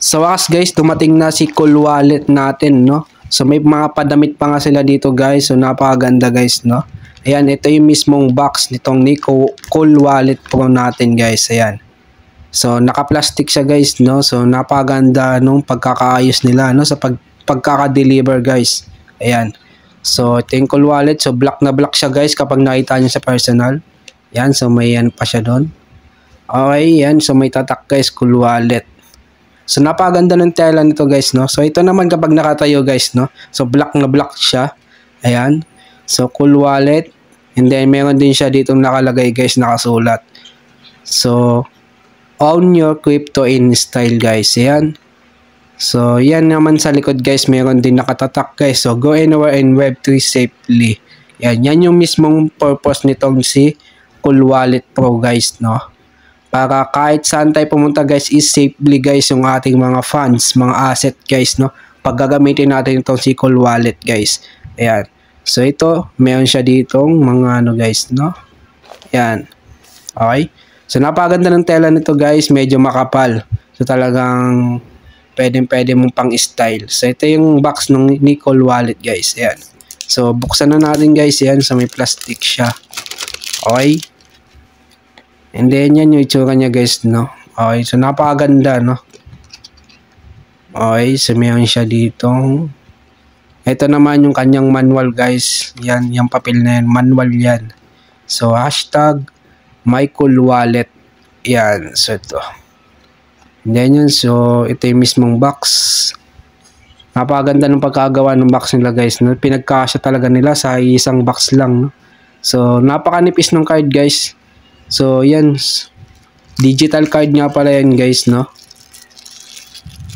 Sa wakas guys, dumating na si Cool Wallet natin, no? So may mga padamit pa nga sila dito guys. So napakaganda guys, no? Ayan, ito yung mismong box nitong Cool Wallet Pro natin guys. Ayan. So naka-plastic siya guys, no? So napakaganda nung pagkakaayos nila, no? Sa pagkaka-deliver guys. Ayan. So ito yung Cool Wallet. So black na black siya guys kapag nakita niyo sa personal. Ayan, so may yan pa siya doon. Okay, yan. So may tatak guys, Cool Wallet. So napakaganda ng tela nito guys, no. So ito naman kapag nakatayo guys, no. So black na black siya. Ayan. So Cool Wallet. And then meron din siya ditong nakalagay guys, nakasulat. So own your crypto in style guys. Ayan. So yan naman sa likod guys, meron din nakatatak guys. So go anywhere in Web3 safely. Yan, yan yung mismong purpose nitong si Cool Wallet Pro guys, no. Para kahit saan tayo pumunta guys, is safely guys yung ating mga funds, mga asset guys, no. Pag gagamitin natin itong si Cool Wallet guys. Ayan. So ito, meron siya ditong mga ano guys, no. Ayan. Okay. So napaganda ng tela nito guys, medyo makapal. So talagang pwede mong pang style. So ito yung box ng Cool Wallet guys. Ayan. So buksan na natin guys. Ayan. So may plastic siya. Okay. And then yan yung itsura niya guys, no. Okay, so napakaganda, no. Okay, so meron siya dito. Ito naman yung kanyang manual guys. Yan, yung papel na yan, manual yan. So hashtag my Cool Wallet. Yan, so ito. And then yun, so ito yung mismong box. Napakaganda ng pagkagawa ng box nila guys, no. Pinagkasya talaga nila sa isang box lang, no. So napakanipis ng card guys. So, yan. Digital card nga pala yan, guys, no?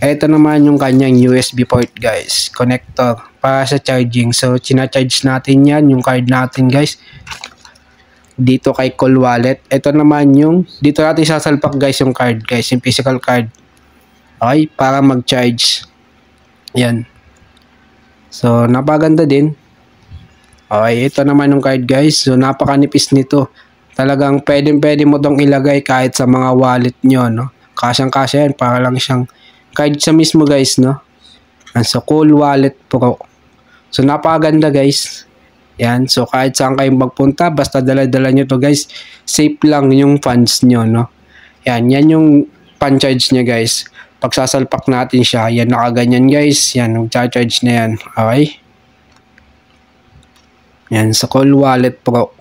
Ito naman yung kanyang USB port, guys. Connector para sa charging. So, charge natin yan, yung card natin, guys. Dito kay Cool Wallet. Ito naman yung, dito natin sasalpak, guys, yung card, guys. Yung physical card. Okay? Para mag-charge. Yan. So, napaganda din. Okay, ito naman yung card, guys. So, napakanipis nito. Talagang pwede mo tong ilagay kahit sa mga wallet nyo, no? Kasyang-kasya yan, para lang siyang card sa mismo guys, no? And so Cool Wallet Pro. So napakaganda guys. Yan, so kahit saan kayong magpunta, basta dala-dala nyo to guys. Safe lang yung funds nyo, no? Yan yung pan-charge niya guys. Pag sasalpak natin siya, yan nakaganyan guys. Yan, mag-charge na yan. Okay? Yan, sa Cool Wallet Pro.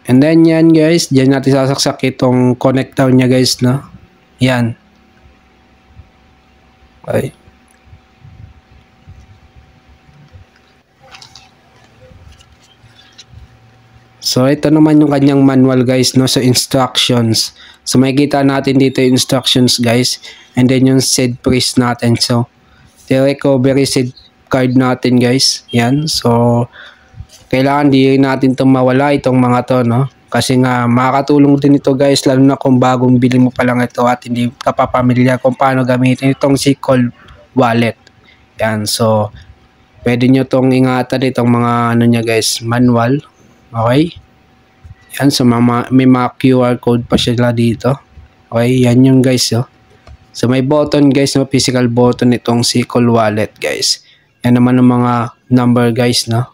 And then yan guys, diyan natin sasaksak itong connector niya guys, no? Yan. Okay. So ito naman yung kanyang manual guys, no? So instructions. So makikita natin dito yung instructions guys. And then yung seed phrase natin. So the recovery seed card natin guys. Yan. So kailangan di natin itong mawala itong mga to, no? Kasi nga makakatulong din ito guys, lalo na kung bagong bili mo pa lang ito at hindi ka pa pamilyar kung paano gamitin itong si Cool Wallet. Yan, so pwede nyo itong ingatan itong mga ano niya guys, manual. Okay? Yan, so may mga QR code pa sila dito. Okay, yan yung guys, oh. So may button guys, no? Physical button itong si Cool Wallet guys. Yan naman ang mga number guys, no?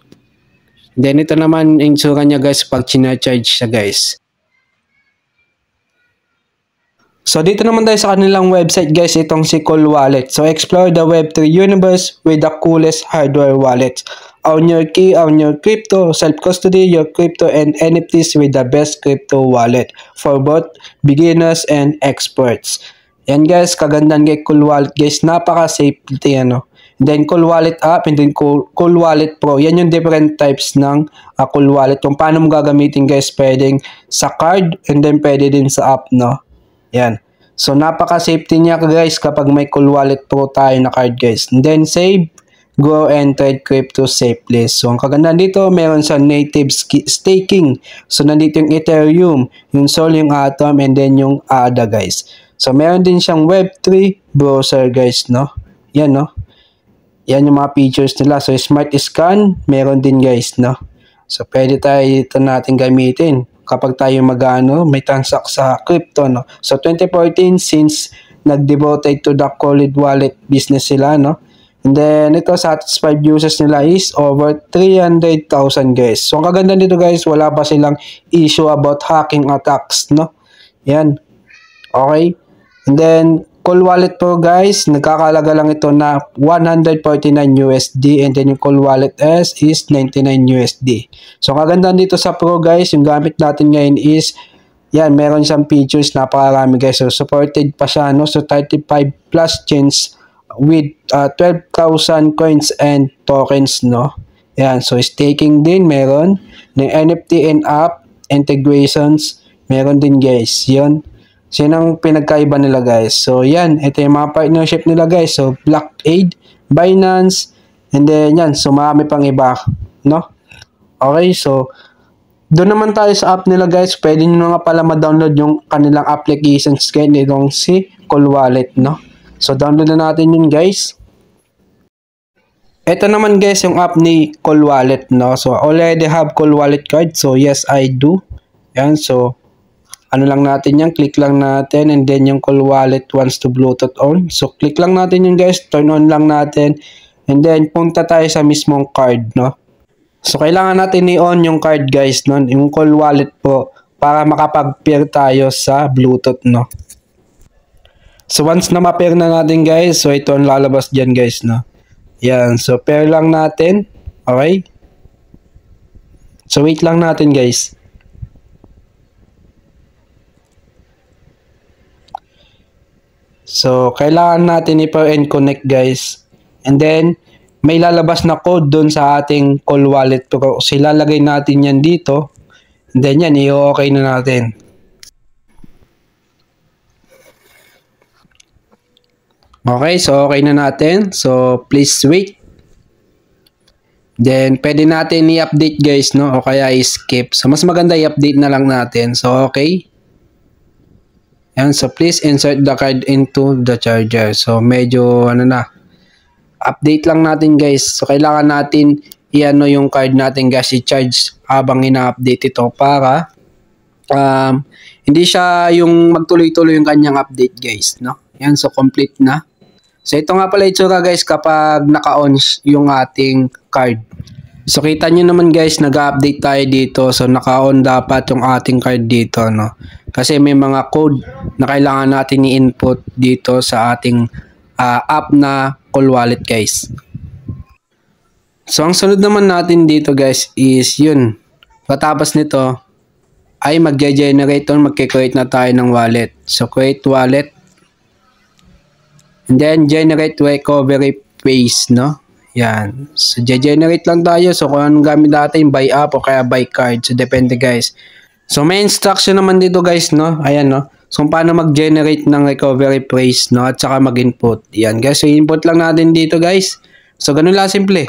Then ito naman yung itsura niya guys pag charge siya guys. So dito naman tayo sa kanilang website guys, itong si Cool Wallet. So explore the Web3 universe with the coolest hardware wallets. Own your key, own your crypto, self-custody your crypto and NFTs with the best crypto wallet for both beginners and experts. Yan guys, kagandahan kay Cool Wallet guys, napaka-safe ito yan, no? Then Cool Wallet app and then Cool Wallet Pro. Yan yung different types ng Cool Wallet. Kung paano mo gagamitin guys, pwedeng sa card and then pwede din sa app, no? Yan. So napaka-safety niya guys kapag may Cool Wallet Pro tayo na card guys. And then save, grow and trade crypto safely. So ang kagandahan dito, meron sa native staking. So nandito yung Ethereum, yung Sol, yung Atom and then yung ADA guys. So meron din siyang Web3 browser guys, no? Yan, no? Yan yung mga features nila. So, smart scan, meron din guys, no? So, pwede tayo ito natin gamitin. kapag tayo may transact sa crypto, no? So 2014 since nag-devoted to the Cold Wallet business sila, no? And then ito satisfied users nila is over 300,000 guys. So ang kaganda nito guys, wala pa silang issue about hacking attacks, no? Yan. Okay. And then Cold Wallet Pro guys, nagkakalaga lang ito na 149 USD and then yung Cold Wallet S is 99 USD. So kaganda dito sa Pro guys, yung gamit natin ngayon is yan, meron siyang features napakarami guys. So supported pa siya, no? So 35 plus chains with 12,000 coins and tokens, no? Yan, so staking din meron, ng NFT and app integrations meron din guys. Yun. So, yun ang pinagkaiba nila guys. So, yan. Ito yung mga partnership nila guys. So, Blockade, Binance, and then yan. So, marami pang iba. No? Okay, so, doon naman tayo sa app nila guys. Pwede nyo nga pala ma-download yung kanilang applications kaya nitong si Cold Wallet, no? So, download na natin yun guys. Ito naman guys yung app ni Cold Wallet, no? So, already have Cold Wallet card. So, yes, I do. Yan, so, ano lang natin yan, click lang natin and then yung Cold Wallet wants to Bluetooth on. So, click lang natin yung guys, turn on lang natin and then punta tayo sa mismong card, no? So, kailangan natin i-on yung card guys, no? Yung Cold Wallet po para makapag-pair tayo sa Bluetooth, no? So, once na ma-pair na natin guys, so ito ang lalabas dyan guys, no? Yan, so pair lang natin, okay? So, wait lang natin guys. So, kailangan natin i-pair and connect guys. And then, may lalabas na code dun sa ating Cold Wallet Pro. So, ilalagay natin yan dito. And then yan, i-okay na natin. Okay, so okay na natin. So, please wait. Then, pwede natin i-update guys, no? O kaya i-skip. So, mas maganda i-update na lang natin. So, okay. Yan, so please insert the card into the charger. So medyo ano na, update lang natin guys. So kailangan natin i-ano yung card natin guys, i-charge habang ina-update ito para hindi siya yung magtuloy-tuloy yung kanyang update guys, no? Yan, so complete na. So ito nga pala itsura guys kapag naka-on yung ating card. So kita nyo naman guys, nag-update tayo dito. So naka-on dapat yung ating card dito, no? Kasi may mga code na kailangan natin i-input dito sa ating app na Cold Wallet guys. So ang sunod naman natin dito guys is yun. Patapos nito ay mag-generate or mag-create na tayo ng wallet. So create wallet. And then generate recovery phrase, no? Yan. So, generate lang tayo. So, kung anong gamit natin, buy app o kaya buy card. So, depende guys. So, may instruction naman dito guys, no? Ayan, no? So, kung paano mag-generate ng recovery phrase, no? At saka mag-input. Yan, guys. So, input lang natin dito guys. So, ganun lang simple.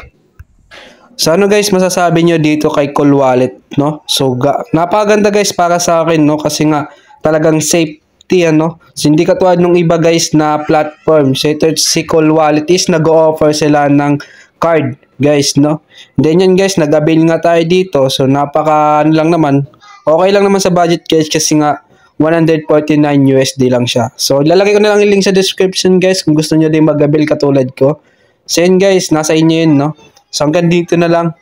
So, ano guys, masasabi nyo dito kay Cold Wallet, no? So, napakaganda guys para sa akin, no? Kasi nga, talagang safety, ano? So, hindi katulad nung iba guys na platform. So, ito si Cold Wallet is nag-o-offer sila ng card, guys, no? Then yan guys, nag-avail nga tayo dito. So, napaka, ano lang naman, okay lang naman sa budget guys kasi nga, 149 USD lang siya. So, lalagay ko na lang yung link sa description guys kung gusto nyo din mag-avail katulad ko. So, yun guys, nasa inyo yun, no? So, hanggang dito na lang.